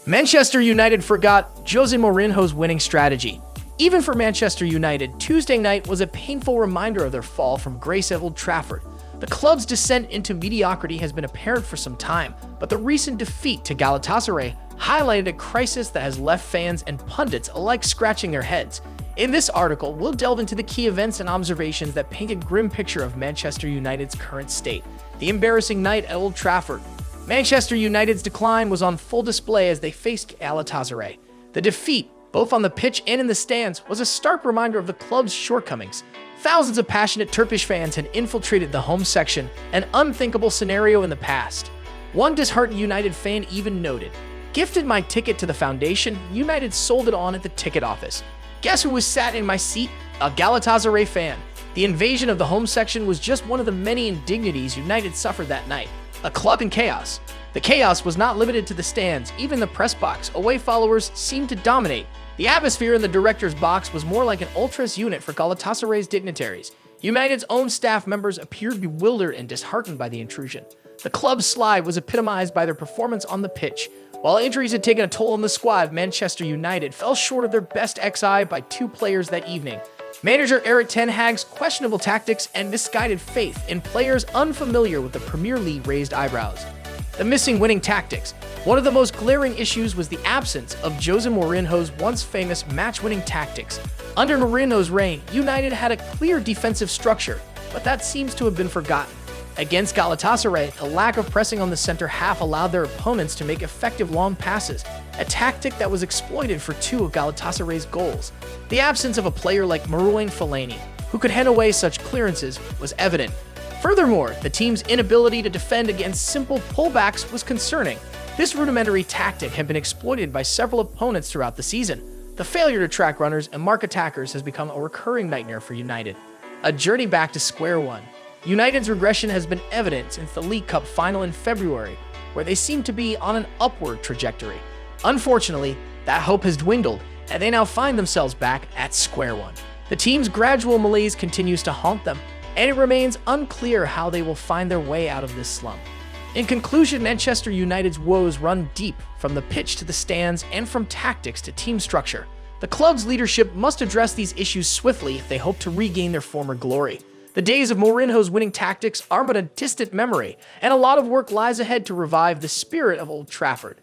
Manchester United forgot Jose Mourinho's winning strategy. Even for Manchester United, Tuesday night was a painful reminder of their fall from grace at Old Trafford. The club's descent into mediocrity has been apparent for some time, but the recent defeat to Galatasaray highlighted a crisis that has left fans and pundits alike scratching their heads. In this article, we'll delve into the key events and observations that paint a grim picture of Manchester United's current state. The embarrassing night at Old Trafford. Manchester United's decline was on full display as they faced Galatasaray. The defeat, both on the pitch and in the stands, was a stark reminder of the club's shortcomings. Thousands of passionate Turkish fans had infiltrated the home section, an unthinkable scenario in the past. One disheartened United fan even noted, "Gifted my ticket to the foundation, United sold it on at the ticket office. Guess who was sat in my seat? A Galatasaray fan." The invasion of the home section was just one of the many indignities United suffered that night. A club in chaos. The chaos was not limited to the stands, even the press box. Away followers seemed to dominate. The atmosphere in the director's box was more like an ultras unit for Galatasaray's dignitaries. United's own staff members appeared bewildered and disheartened by the intrusion. The club's slide was epitomized by their performance on the pitch. While injuries had taken a toll on the squad, Manchester United fell short of their best XI by 2 players that evening. Manager Erik questionable tactics and misguided faith in players unfamiliar with the Premier League raised eyebrows. The missing winning tactics. One of the most glaring issues was the absence of Jose Mourinho's once famous match-winning tactics. Under Mourinho's reign, United had a clear defensive structure, but that seems to have been forgotten. Against Galatasaray, the lack of pressing on the center half allowed their opponents to make effective long passes, a tactic that was exploited for 2 of Galatasaray's goals. The absence of a player like Marouane Fellaini, who could head away such clearances, was evident. Furthermore, the team's inability to defend against simple pullbacks was concerning. This rudimentary tactic had been exploited by several opponents throughout the season. The failure to track runners and mark attackers has become a recurring nightmare for United. A journey back to square one. United's regression has been evident since the League Cup final in February, where they seem to be on an upward trajectory. Unfortunately, that hope has dwindled, and they now find themselves back at square one. The team's gradual malaise continues to haunt them, and it remains unclear how they will find their way out of this slump. In conclusion, Manchester United's woes run deep, from the pitch to the stands and from tactics to team structure. The club's leadership must address these issues swiftly if they hope to regain their former glory. The days of Mourinho's winning tactics are but a distant memory, and a lot of work lies ahead to revive the spirit of Old Trafford.